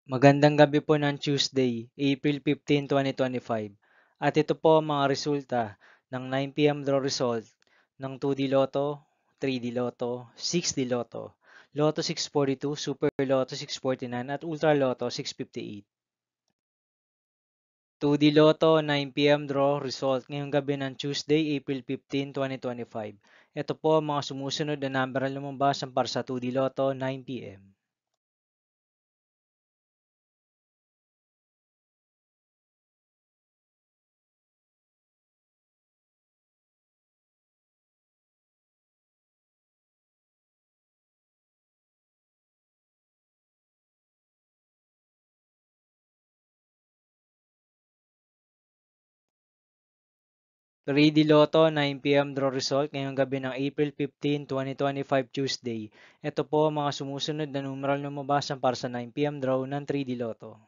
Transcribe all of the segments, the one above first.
Magandang gabi po ng Tuesday, April 15, 2025. At ito po ang mga resulta ng 9 PM draw result ng 2D Lotto, 3D Lotto, 6D Lotto, Lotto 642, Super Lotto 649 at Ultra Lotto 658. 2D Lotto 9 PM draw result ngayong gabi ng Tuesday, April 15, 2025. Ito po ang mga sumusunod na number na lumabas para sa 2D Lotto 9 PM. 3D Lotto 9 PM draw result ngayong gabi ng April 15, 2025 Tuesday. Ito po ang mga sumusunod na numeral na lumabas para sa 9 PM draw ng 3D Lotto.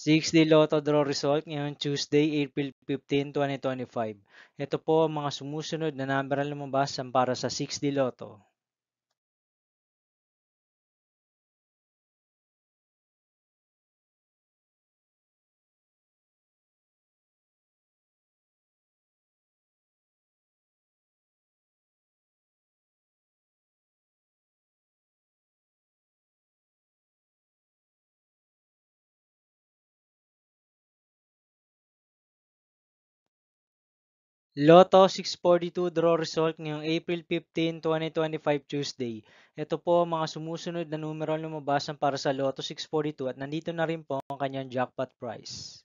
6D Lotto draw result ngayong Tuesday, April 15, 2025. Ito po ang mga sumusunod na number na lumabas para sa 6D Lotto. 642 draw result ngayong April 15, 2025 Tuesday. Ito po ang mga sumusunod na numeral na lumabas para sa Lotto 642 at nandito na rin po ang kanyang jackpot price.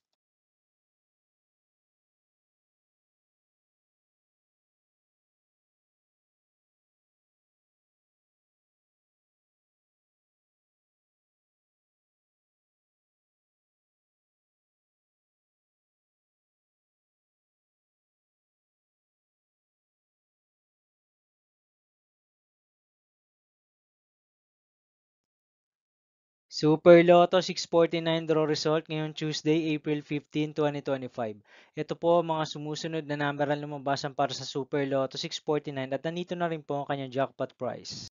Super Lotto 649 draw result ngayong Tuesday, April 15, 2025. Ito po ang mga sumusunod na number na lumabas para sa Super Lotto 649 at nandito na rin po ang kanyang jackpot price.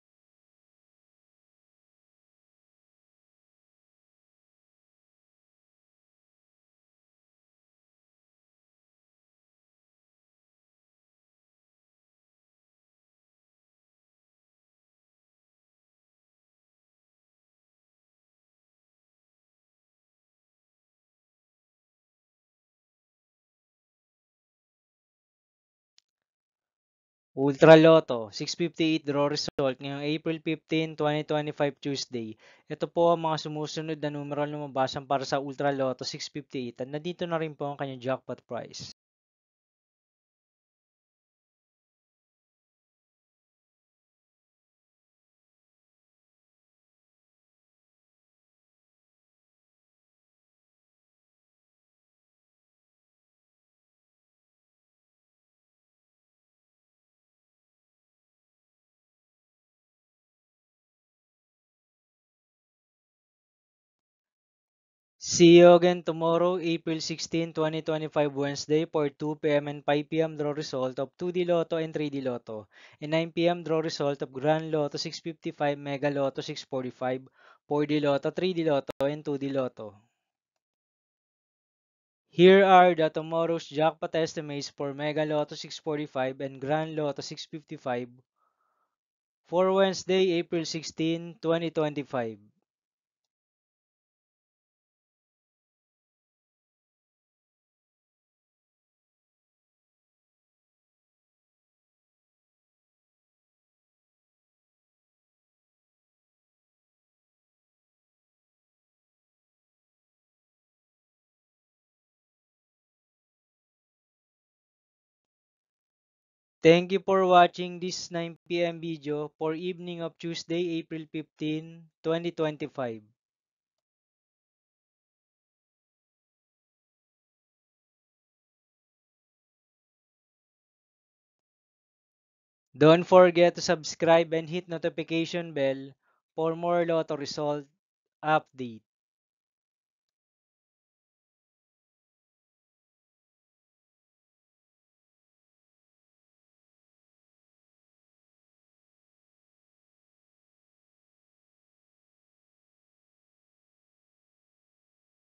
Ultra Lotto 658 draw result ngayong April 15, 2025 Tuesday. Ito po ang mga sumusunod na numero na lumabas para sa Ultra Lotto 658 at nandito na rin po ang kanyang jackpot price. See you again tomorrow, April 16, 2025 Wednesday for 2 PM and 5 PM draw result of 2D Lotto and 3D Lotto and 9 PM draw result of Grand Lotto 655, Mega Lotto 645, 4D Lotto, 3D Lotto, and 2D Lotto. Here are the tomorrow's jackpot estimates for Mega Lotto 645 and Grand Lotto 655 for Wednesday, April 16, 2025. Thank you for watching this 9 PM video for evening of Tuesday, April 15, 2025. Don't forget to subscribe and hit notification bell for more Lotto result update.